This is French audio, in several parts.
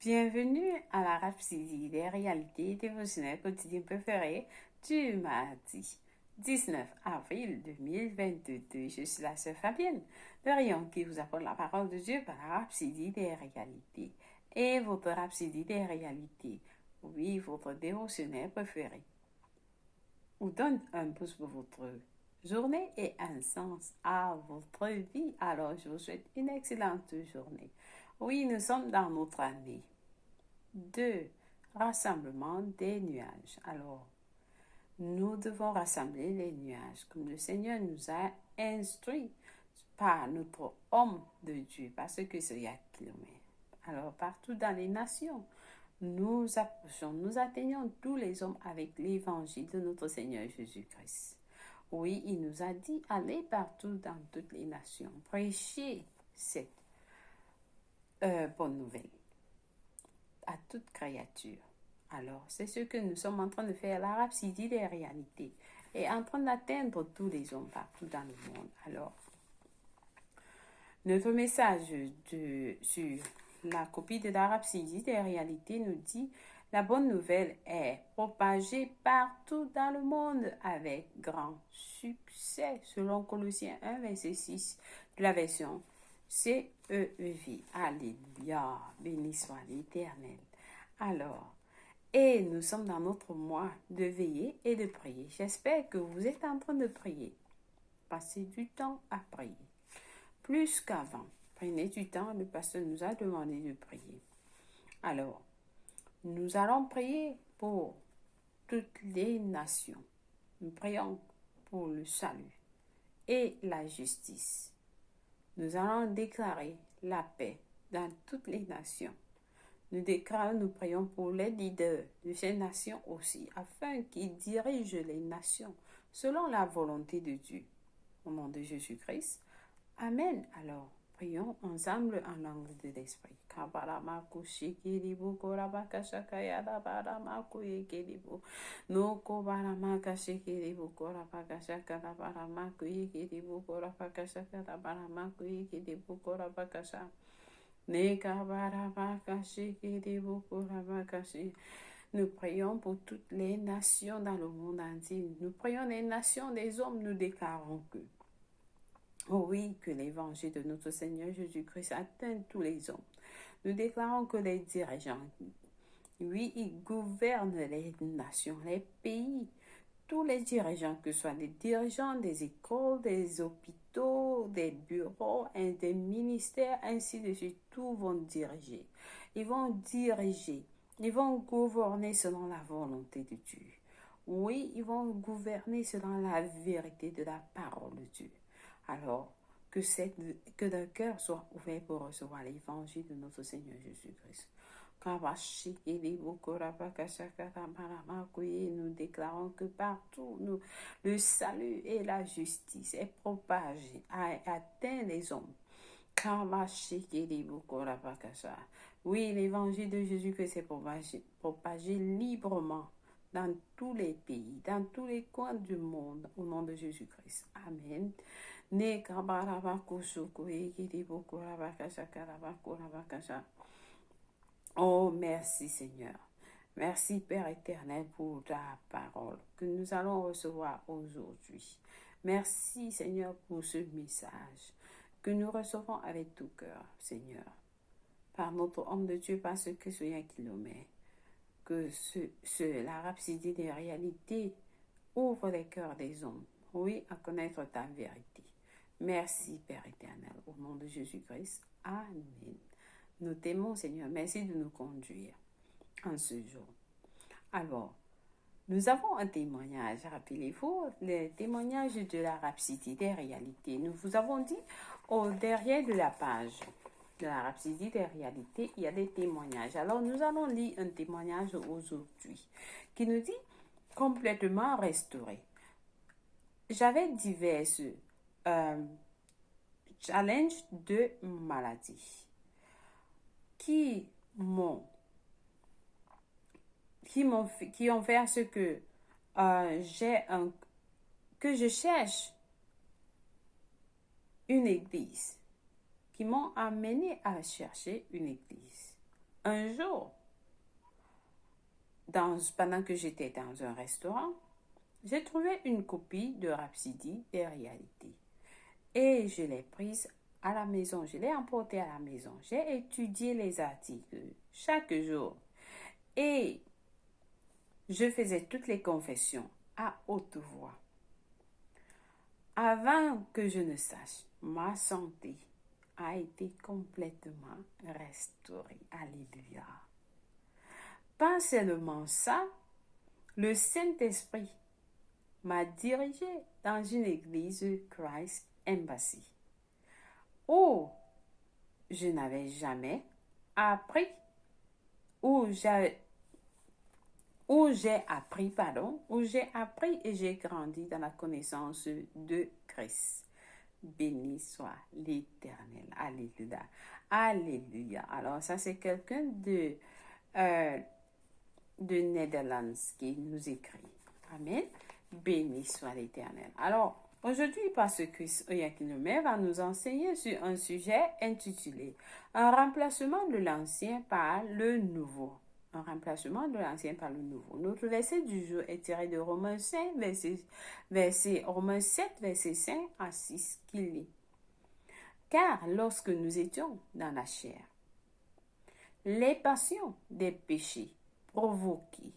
Bienvenue à la Rhapsodie des réalités dévotionnelles quotidiennes préférées du mardi 19 avril 2022. Je suis la sœur Fabienne de Rion qui vous apporte la parole de Dieu par la Rhapsodie des réalités. Et votre Rhapsodie des réalités, oui, votre dévotionnel préféré, vous donne un pouce pour votre journée et un sens à votre vie. Alors, je vous souhaite une excellente journée. Oui, nous sommes dans notre année de rassemblement des nuages. Alors, nous devons rassembler les nuages comme le Seigneur nous a instruit par notre homme de Dieu, parce que c'est il y a kilomètres. Alors, partout dans les nations, nous approchons, nous atteignons tous les hommes avec l'évangile de notre Seigneur Jésus-Christ. Oui, il nous a dit, allez partout dans toutes les nations, prêchez cette bonne nouvelle à toute créature. Alors, c'est ce que nous sommes en train de faire, la rhapsodie des réalités, et en train d'atteindre tous les hommes partout dans le monde. Alors, notre message sur la copie de la rhapsodie des réalités nous dit: la bonne nouvelle est propagée partout dans le monde avec grand succès, selon Colossiens 1, verset 6 de la version CEV. Alléluia, béni soit l'Éternel. Alors, et nous sommes dans notre mois de veiller et de prier. J'espère que vous êtes en train de prier. Passez du temps à prier. Plus qu'avant, prenez du temps, le pasteur nous a demandé de prier. Alors, nous allons prier pour toutes les nations. Nous prions pour le salut et la justice. Nous allons déclarer la paix dans toutes les nations. Nous prions pour les leaders de ces nations aussi, afin qu'ils dirigent les nations selon la volonté de Dieu. Au nom de Jésus-Christ, Amen. Alors, prions ensemble en langue de l'Esprit. Nous prions pour toutes les nations dans le monde entier. Nous prions les nations des hommes. Nous déclarons que, oh oui, que l'évangile de notre Seigneur Jésus-Christ atteint tous les hommes. Nous déclarons que les dirigeants, oui, ils gouvernent les nations, les pays. Tous les dirigeants, que ce soit les dirigeants des écoles, des hôpitaux, des bureaux, des ministères, ainsi de suite, tous vont diriger. Ils vont diriger, ils vont gouverner selon la volonté de Dieu. Oui, ils vont gouverner selon la vérité de la parole de Dieu. Alors, que leur cœur soit ouvert pour recevoir l'évangile de notre Seigneur Jésus-Christ. Nous déclarons que partout, le salut et la justice est propagé, atteint les hommes. Oui, l'évangile de Jésus-Christ est propagé librement dans tous les pays, dans tous les coins du monde, au nom de Jésus-Christ. Amen. Oh, merci Seigneur. Merci Père éternel pour ta parole que nous allons recevoir aujourd'hui. Merci Seigneur pour ce message que nous recevons avec tout cœur, Seigneur. Par notre homme de Dieu, parce que c'est un kilomètre. Que la rhapsodie des réalités ouvre les cœurs des hommes, oui, à connaître ta vérité. Merci Père éternel, au nom de Jésus-Christ. Amen. Nous t'aimons Seigneur, merci de nous conduire en ce jour. Alors, nous avons un témoignage, rappelez-vous, le témoignage de la rhapsodie des réalités. Nous vous avons dit, au derrière de la page de la rhapsodie des réalités, il y a des témoignages. Alors, nous allons lire un témoignage aujourd'hui qui nous dit « complètement restauré ». J'avais divers challenges de maladie qui ont fait à ce que que je cherche une église, qui m'ont amené à chercher une église. Un jour, pendant que j'étais dans un restaurant, j'ai trouvé une copie de Rhapsody des réalités. Et je l'ai prise à la maison, je l'ai emportée à la maison. J'ai étudié les articles chaque jour. Et je faisais toutes les confessions à haute voix. Avant que je ne sache, ma santé a été complètement restaurée. Alléluia. Pas seulement ça, le Saint-Esprit m'a dirigé dans une église Christ Embassy où je n'avais jamais appris, où j'ai appris et j'ai grandi dans la connaissance de Christ. Béni soit l'Éternel. Alléluia. Alléluia. Alors, ça, c'est quelqu'un de Netherlands qui nous écrit. Amen. Béni soit l'Éternel. Alors, aujourd'hui, Pasteur Chris Oyakhilome va nous enseigner sur un sujet intitulé « Un remplacement de l'ancien par le nouveau ». Un remplacement de l'ancien par le nouveau. Notre verset du jour est tiré de Romains 5, Romains 7, verset 5 à 6, qui lit. Car lorsque nous étions dans la chair, les passions des péchés provoqués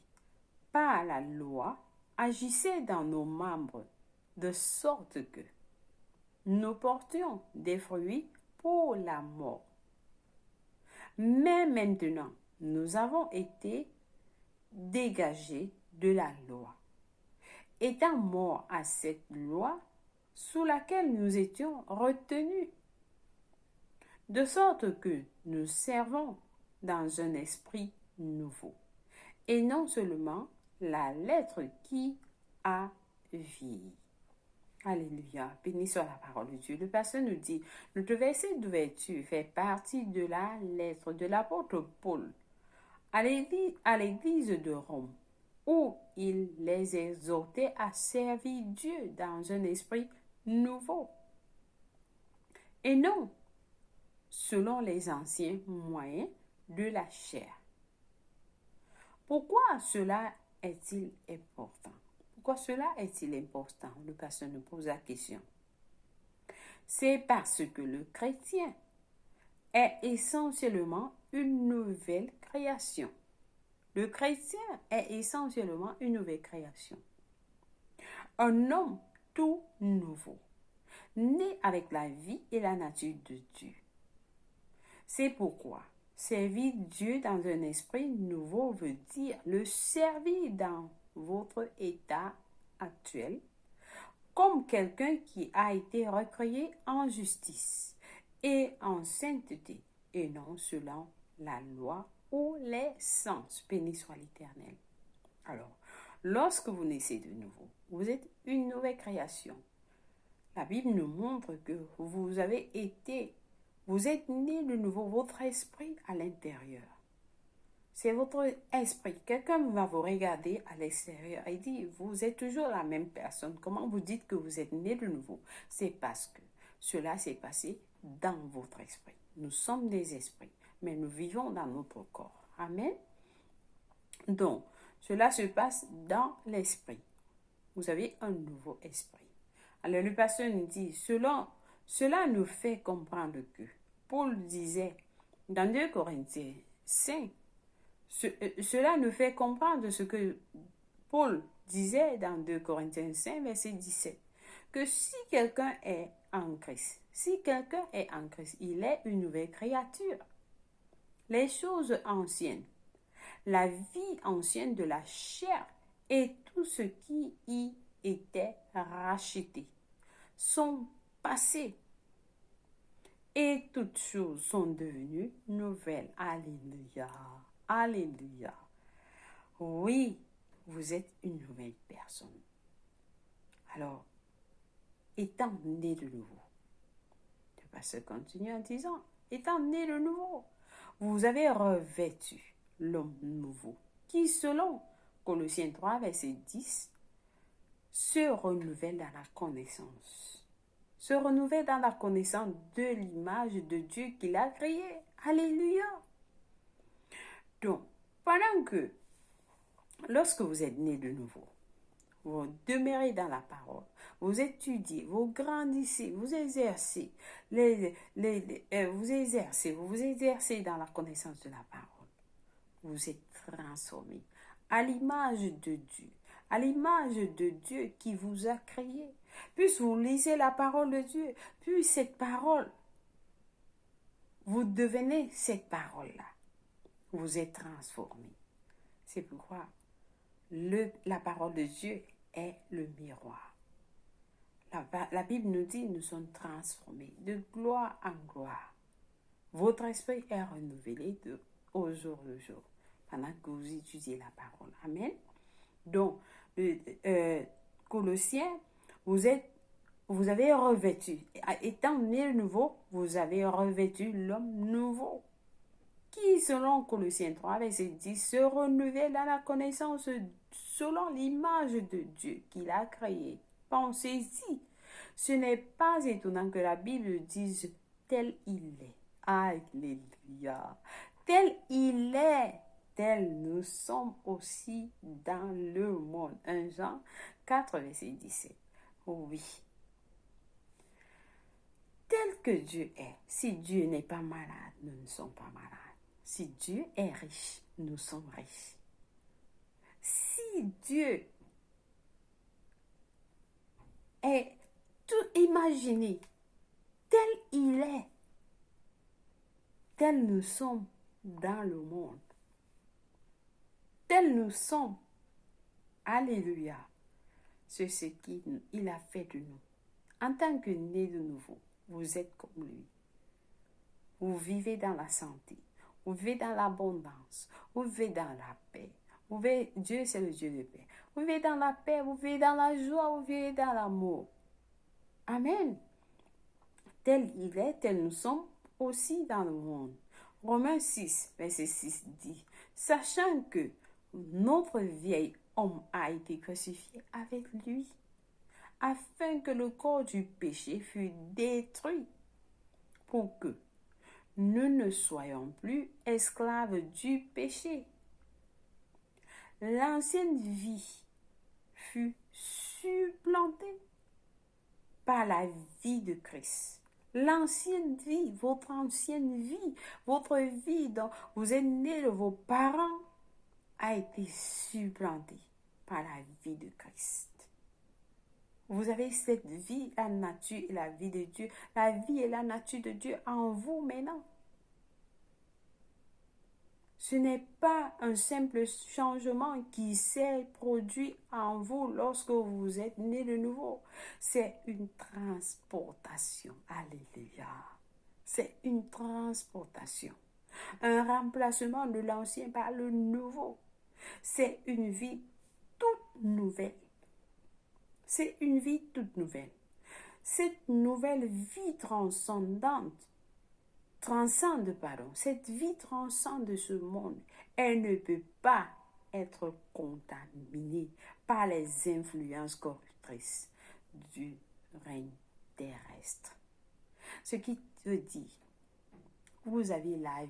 par la loi agissaient dans nos membres de sorte que nous portions des fruits pour la mort. Mais maintenant, nous avons été dégagés de la loi, étant morts à cette loi sous laquelle nous étions retenus, de sorte que nous servons dans un esprit nouveau, et non seulement la lettre qui a vie. Alléluia, béni soit la parole de Dieu. Le pasteur nous dit, notre verset d'ouverture fait partie de la lettre de l'apôtre Paul à l'église de Rome, où il les exhortait à servir Dieu dans un esprit nouveau, et non selon les anciens moyens de la chair. Pourquoi cela est-il important? Pourquoi cela est-il important? Le pasteur nous pose la question. C'est parce que le chrétien est essentiellement une nouvelle création. Le chrétien est essentiellement une nouvelle création. Un homme tout nouveau, né avec la vie et la nature de Dieu. C'est pourquoi servir Dieu dans un esprit nouveau veut dire le servir dans votre état actuel comme quelqu'un qui a été recréé en justice et en sainteté et non selon la loi ou les sens. Béni soit l'Éternel. Alors, lorsque vous naissez de nouveau, vous êtes une nouvelle création. La Bible nous montre que vous êtes né de nouveau, votre esprit à l'intérieur. C'est votre esprit. Quelqu'un va vous regarder à l'extérieur et dire, vous êtes toujours la même personne. Comment vous dites que vous êtes né de nouveau? C'est parce que cela s'est passé dans votre esprit. Nous sommes des esprits, mais nous vivons dans notre corps. Amen. Donc, cela se passe dans l'esprit. Vous avez un nouveau esprit. Alors, le pasteur nous dit, cela nous fait comprendre que Paul disait dans 2 Corinthiens 5, cela nous fait comprendre ce que Paul disait dans 2 Corinthiens 5, verset 17, que si quelqu'un est en Christ, il est une nouvelle créature. Les choses anciennes, la vie ancienne de la chair et tout ce qui y était racheté sont passés et toutes choses sont devenues nouvelles. Alléluia. Alléluia. Oui, vous êtes une nouvelle personne. Alors, étant né de nouveau, le pasteur continue en disant, étant né de nouveau, vous avez revêtu l'homme nouveau, qui selon Colossiens 3, verset 10, se renouvelle dans la connaissance. Se renouvelle dans la connaissance de l'image de Dieu qu'il a créée. Alléluia. Donc, pendant que, lorsque vous êtes né de nouveau, vous demeurez dans la parole, vous étudiez, vous grandissez, vous exercez, vous vous exercez dans la connaissance de la parole. Vous êtes transformé à l'image de Dieu, à l'image de Dieu qui vous a créé. Puis vous lisez la parole de Dieu, puis cette parole, vous devenez cette parole-là. Vous êtes transformé. C'est pourquoi la parole de Dieu est le miroir. La Bible nous dit nous sommes transformés de gloire en gloire. Votre esprit est renouvelé au jour le jour pendant que vous étudiez la parole. Amen. Donc, Colossiens, vous avez revêtu, étant né de nouveau, vous avez revêtu l'homme nouveau, qui, selon Colossiens 3, verset 10, se renouvelle dans la connaissance selon l'image de Dieu qu'il a créé. Pensez-y, ce n'est pas étonnant que la Bible dise tel il est. Alléluia. Tel il est, tel nous sommes aussi dans le monde. 1 Jean 4, verset 17. Oui. Tel que Dieu est. Si Dieu n'est pas malade, nous ne sommes pas malades. Si Dieu est riche, nous sommes riches. Si Dieu est tout imaginé, tel il est, tel nous sommes dans le monde, tel nous sommes, alléluia, c'est ce qu'il a fait de nous. En tant que né de nouveau, vous êtes comme lui. Vous vivez dans la santé, vous vivez dans l'abondance, vous vivez dans la paix. Dieu, c'est le Dieu de paix. Vous vivez dans la paix, vous vivez dans la joie, vous vivez dans l'amour. Amen. Tel il est, tel nous sommes aussi dans le monde. Romains 6, verset 6 dit, sachant que notre vieil homme a été crucifié avec lui, afin que le corps du péché fût détruit, pour que nous ne soyons plus esclaves du péché. L'ancienne vie fut supplantée par la vie de Christ. L'ancienne vie, votre ancienne vie, votre vie dont vous êtes né de vos parents, a été supplantée par la vie de Christ. Vous avez cette vie, la nature et la vie de Dieu. La vie et la nature de Dieu en vous maintenant. Ce n'est pas un simple changement qui s'est produit en vous lorsque vous êtes né de nouveau. C'est une transportation. Alléluia. C'est une transportation. Un remplacement de l'ancien par le nouveau. C'est une vie toute nouvelle. C'est une vie toute nouvelle. Cette nouvelle vie cette vie transcende ce monde. Elle ne peut pas être contaminée par les influences corruptrices du règne terrestre. Ce qui veut dire, vous avez la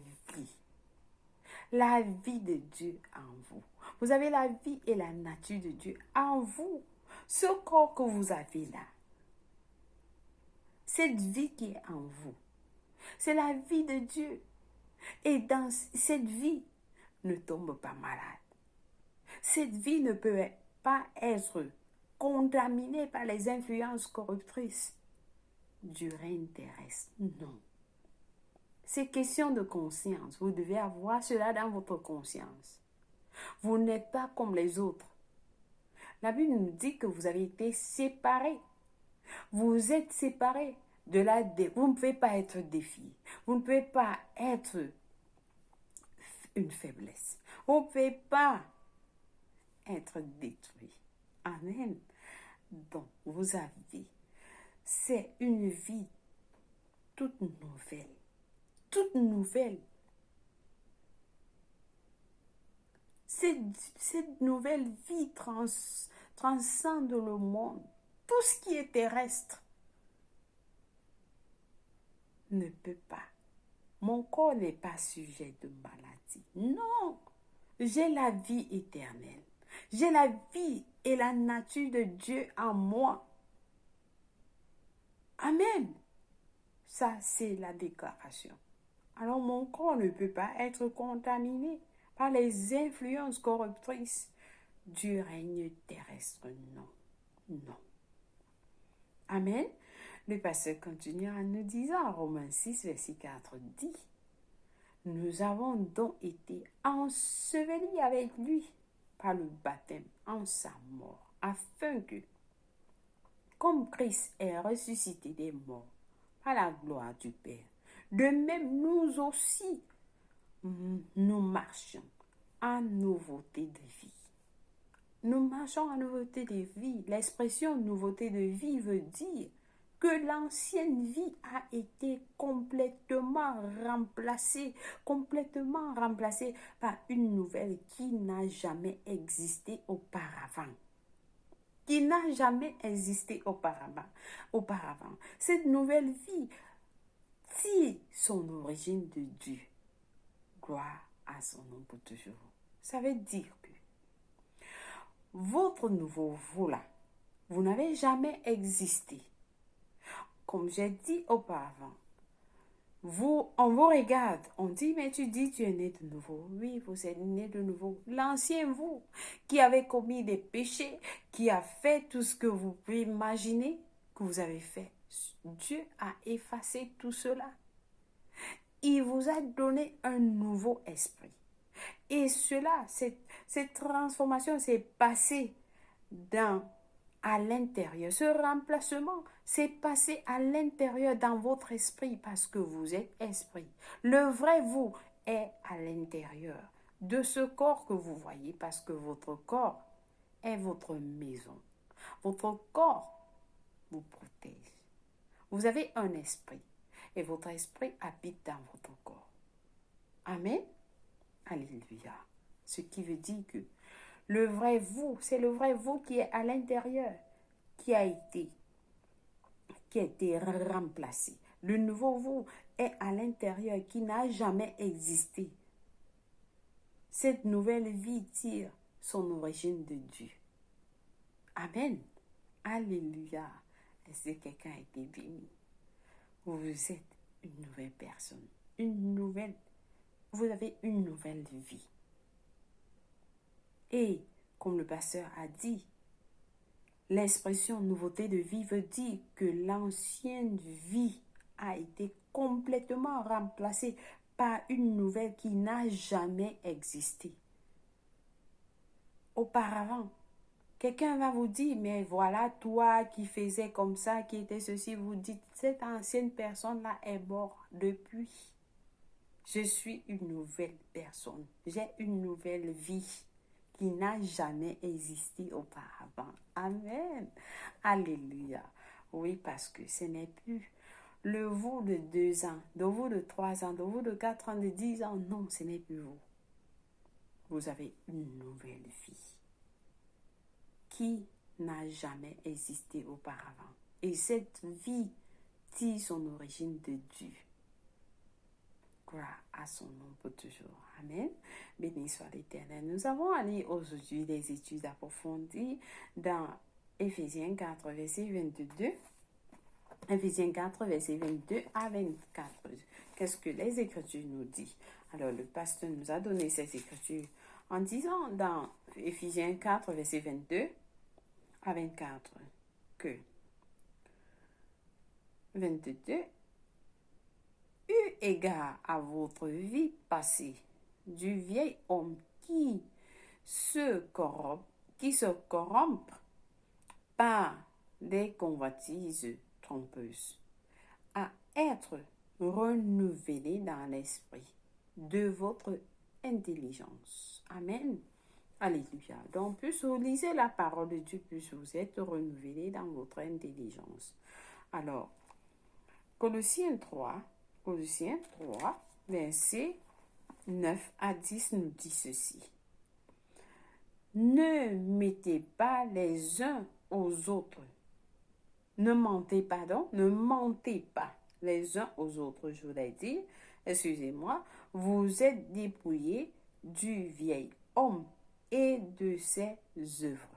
vie de Dieu en vous. Vous avez la vie et la nature de Dieu en vous. Ce corps que vous avez là, cette vie qui est en vous, c'est la vie de Dieu. Et dans cette vie, ne tombe pas malade. Cette vie ne peut pas être contaminée par les influences corruptrices du règne terrestre. Non. C'est question de conscience. Vous devez avoir cela dans votre conscience. Vous n'êtes pas comme les autres. La Bible nous dit que vous avez été séparés. Vous êtes séparés de vous ne pouvez pas être défié. Vous ne pouvez pas être une faiblesse. Vous ne pouvez pas être détruit. Amen. Donc, vous avez, c'est une vie toute nouvelle. Toute nouvelle. Cette nouvelle vie transcende le monde. Tout ce qui est terrestre ne peut pas mon corps n'est pas sujet de maladie. Non, j'ai la vie éternelle. J'ai la vie et la nature de Dieu en moi. Amen. Ça, c'est la déclaration. Alors, mon corps ne peut pas être contaminé par les influences corruptrices du règne terrestre. Non, non. Amen. Le pasteur continue en nous disant, Romains 6, verset 4 dit, nous avons donc été ensevelis avec lui par le baptême en sa mort, afin que, comme Christ est ressuscité des morts par la gloire du Père, de même nous aussi, nous marchons en nouveauté de vie. Nous marchons en nouveauté de vie. L'expression nouveauté de vie veut dire que l'ancienne vie a été complètement remplacée par une nouvelle qui n'a jamais existé auparavant. Qui n'a jamais existé auparavant. Cette nouvelle vie tire son origine de Dieu. Gloire à son nom pour toujours. Ça veut dire que votre nouveau vous là, vous n'avez jamais existé. Comme j'ai dit auparavant, on vous regarde, on dit, mais tu dis tu es né de nouveau. Oui, vous êtes né de nouveau. L'ancien vous, qui avait commis des péchés, qui a fait tout ce que vous pouvez imaginer que vous avez fait. Dieu a effacé tout cela. Il vous a donné un nouveau esprit. Et cela, cette transformation s'est passée à l'intérieur. Ce remplacement s'est passé à l'intérieur dans votre esprit parce que vous êtes esprit. Le vrai vous est à l'intérieur de ce corps que vous voyez parce que votre corps est votre maison. Votre corps vous protège. Vous avez un esprit et votre esprit habite dans votre corps. Amen. Alléluia. Ce qui veut dire que le vrai vous, c'est le vrai vous qui est à l'intérieur, qui a été remplacé. Le nouveau vous est à l'intérieur, qui n'a jamais existé. Cette nouvelle vie tire son origine de Dieu. Amen. Alléluia. Est-ce que quelqu'un a été béni? Vous êtes une nouvelle personne. Vous avez une nouvelle vie. Et, comme le pasteur a dit, l'expression nouveauté de vie veut dire que l'ancienne vie a été complètement remplacée par une nouvelle qui n'a jamais existé. Auparavant, quelqu'un va vous dire, mais voilà, toi qui faisais comme ça, qui était ceci, vous dites, cette ancienne personne-là est morte depuis. Je suis une nouvelle personne. J'ai une nouvelle vie qui n'a jamais existé auparavant. Amen. Alléluia. Oui, parce que ce n'est plus le vous de 2 ans, de vous de 3 ans, de vous de 4 ans, de 10 ans. Non, ce n'est plus vous. Vous avez une nouvelle vie qui n'a jamais existé auparavant. Et cette vie tire son origine de Dieu. Gloire à son nom pour toujours. Amen. Béni soit l'Éternel. Nous avons allé aujourd'hui des études approfondies dans Éphésiens 4, verset 22. Éphésiens 4, verset 22 à 24. Qu'est-ce que les Écritures nous disent? Alors, le pasteur nous a donné ces Écritures en disant dans Éphésiens 4, verset 22 à 24 que 22 eu égard à votre vie passée du vieil homme qui se corrompt par des convoitises trompeuses, à être renouvelé dans l'esprit de votre intelligence. Amen. Alléluia. Donc, plus vous lisez la parole de Dieu, plus vous êtes renouvelé dans votre intelligence. Alors, Colossiens 3, versets 9 à 10 nous dit ceci. Ne mentez pas les uns aux autres. Ne mentez pas les uns aux autres, je voulais dire. excusez-moi, vous êtes dépouillés du vieil homme et de ses œuvres.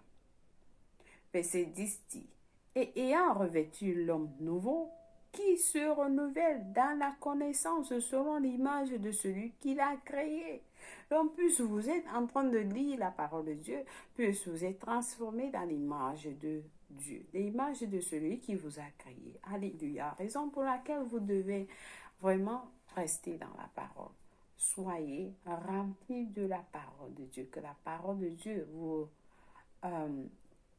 Verset 10 dit, et ayant revêtu l'homme nouveau, qui se renouvelle dans la connaissance selon l'image de celui qui l'a créé. Donc, plus vous êtes en train de lire la parole de Dieu, plus vous êtes transformé dans l'image de Dieu, l'image de celui qui vous a créé. Alléluia. Raison pour laquelle vous devez vraiment rester dans la parole. Soyez remplis de la parole de Dieu, que la parole de Dieu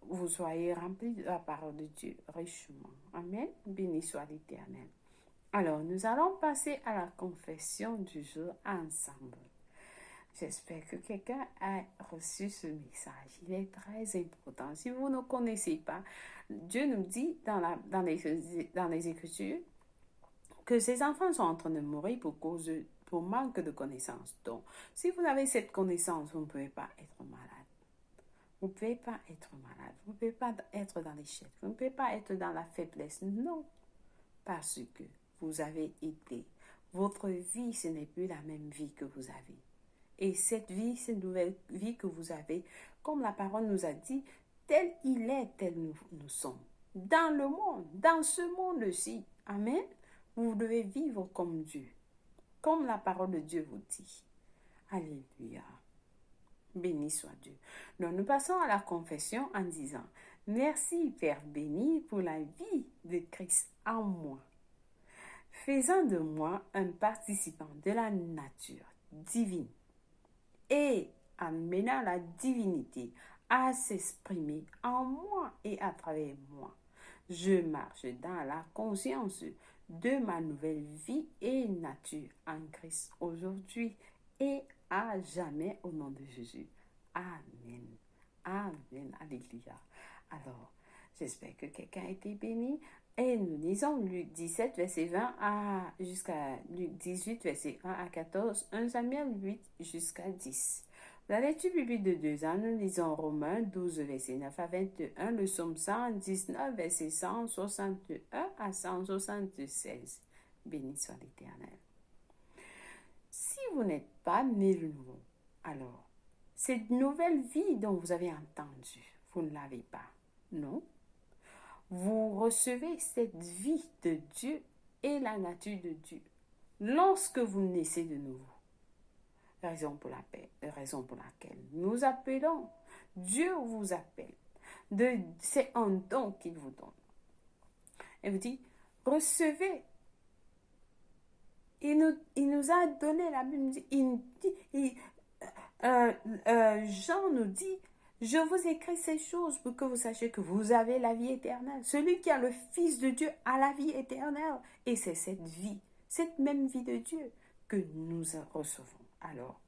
vous soyez remplis de la parole de Dieu richement. Amen. Béni soit l'Éternel. Alors, nous allons passer à la confession du jour ensemble. J'espère que quelqu'un a reçu ce message. Il est très important. Si vous ne connaissez pas, Dieu nous dit dans les Écritures que ses enfants sont en train de mourir pour manque de connaissances. Donc, si vous avez cette connaissance, vous ne pouvez pas être malade. Vous ne pouvez pas être malade. Vous ne pouvez pas être dans l'échec. Vous ne pouvez pas être dans la faiblesse. Non. Parce que vous avez été. Votre vie, ce n'est plus la même vie que vous avez. Et cette vie, cette nouvelle vie que vous avez, comme la parole nous a dit, tel il est, tel nous sommes. Dans le monde, dans ce monde-ci. Amen. Vous devez vivre comme Dieu. Comme la parole de Dieu vous dit. Alléluia. Béni soit Dieu. Donc, nous passons à la confession en disant, merci Père béni pour la vie de Christ en moi, faisant de moi un participant de la nature divine et amenant la divinité à s'exprimer en moi et à travers moi. Je marche dans la conscience de ma nouvelle vie et nature en Christ aujourd'hui et à jamais au nom de Jésus. Amen. Amen. Alléluia. Alors, j'espère que quelqu'un a été béni. Et nous lisons Luc 17, verset 20 jusqu'à Luc 18, verset 1 à 14, 1 Samuel 8 jusqu'à 10. La lecture biblique de 2 ans, nous lisons Romains 12, verset 9 à 21, le psaume 119, verset 161 à 176. Béni soit l'Éternel. Si vous n'êtes pas né de nouveau, alors, cette nouvelle vie dont vous avez entendu, vous ne l'avez pas. Non. Vous recevez cette vie de Dieu et la nature de Dieu lorsque vous naissez de nouveau. Raison pour laquelle nous appelons, Dieu vous appelle. C'est un don qu'il vous donne. Il vous dit, recevez. Il nous a donné la Bible. Jean nous dit, je vous écris ces choses pour que vous sachiez que vous avez la vie éternelle. Celui qui a le Fils de Dieu a la vie éternelle. Et c'est cette vie, cette même vie de Dieu que nous recevons. Alors,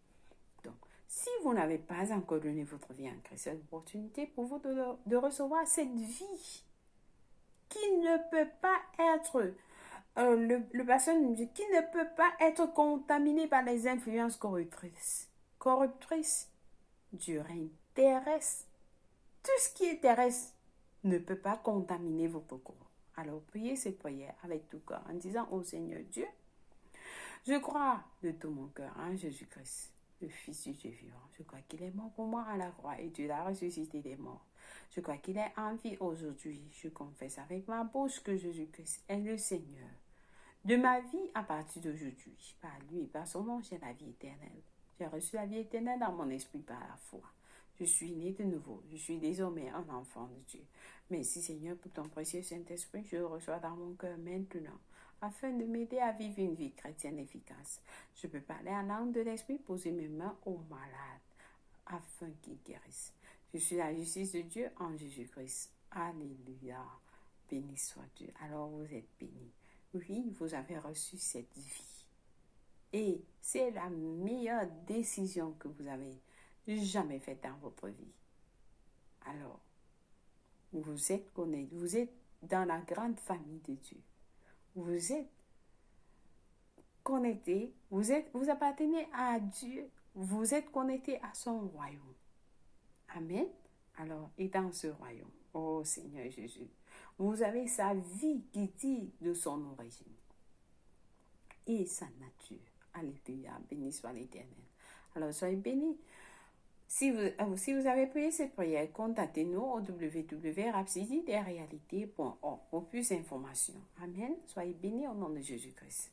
donc, si vous n'avez pas encore donné votre vie en Christ, c'est une opportunité pour vous de recevoir cette vie qui ne peut pas être, le pasteur nous dit, qui ne peut pas être contaminée par les influences corruptrices du règne terrestre. Tout ce qui est terrestre ne peut pas contaminer votre corps. Alors priez cette prière avec tout cœur en disant au Seigneur Dieu, je crois de tout mon cœur en Jésus-Christ, le Fils du Dieu vivant. Je crois qu'il est mort pour moi à la croix et Dieu l'a ressuscité des morts. Je crois qu'il est en vie aujourd'hui. Je confesse avec ma bouche que Jésus-Christ est le Seigneur de ma vie à partir d'aujourd'hui. Par lui et par son nom, j'ai la vie éternelle. J'ai reçu la vie éternelle dans mon esprit par la foi. Je suis né de nouveau. Je suis désormais un enfant de Dieu. Merci Seigneur pour ton précieux Saint-Esprit. Je le reçois dans mon cœur maintenant, afin de m'aider à vivre une vie chrétienne efficace. Je peux parler en langue de l'Esprit, poser mes mains aux malades, afin qu'ils guérissent. Je suis la justice de Dieu en Jésus-Christ. Alléluia. Béni soit Dieu. Alors vous êtes bénis. Oui, vous avez reçu cette vie. Et c'est la meilleure décision que vous avez jamais faite dans votre vie. Alors, vous êtes connectés, vous êtes dans la grande famille de Dieu. Vous êtes connectés, vous appartenez à Dieu, vous êtes connectés à son royaume. Amen. Alors, et dans ce royaume, oh Seigneur Jésus, vous avez sa vie qui tire de son origine et sa nature. Alléluia. Béni soit l'Éternel. Alors, soyez bénis. Si vous avez prié cette prière, contactez-nous au www.rhapsodie-des-réalités.org pour plus d'informations. Amen. Soyez bénis au nom de Jésus-Christ.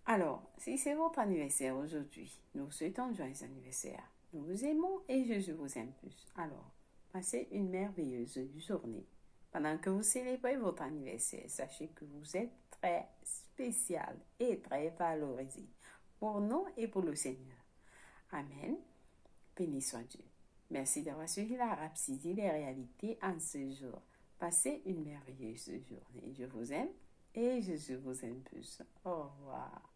Alors, si c'est votre anniversaire aujourd'hui, nous souhaitons joyeux anniversaire. Nous vous aimons et Jésus vous aime plus. Alors, passez une merveilleuse journée. Pendant que vous célébrez votre anniversaire, sachez que vous êtes très spécial et très valorisé pour nous et pour le Seigneur. Amen. Béni soit Dieu. Merci d'avoir suivi la Rhapsodie des réalités en ce jour. Passez une merveilleuse journée. Je vous aime et Jésus vous aime plus. Au revoir.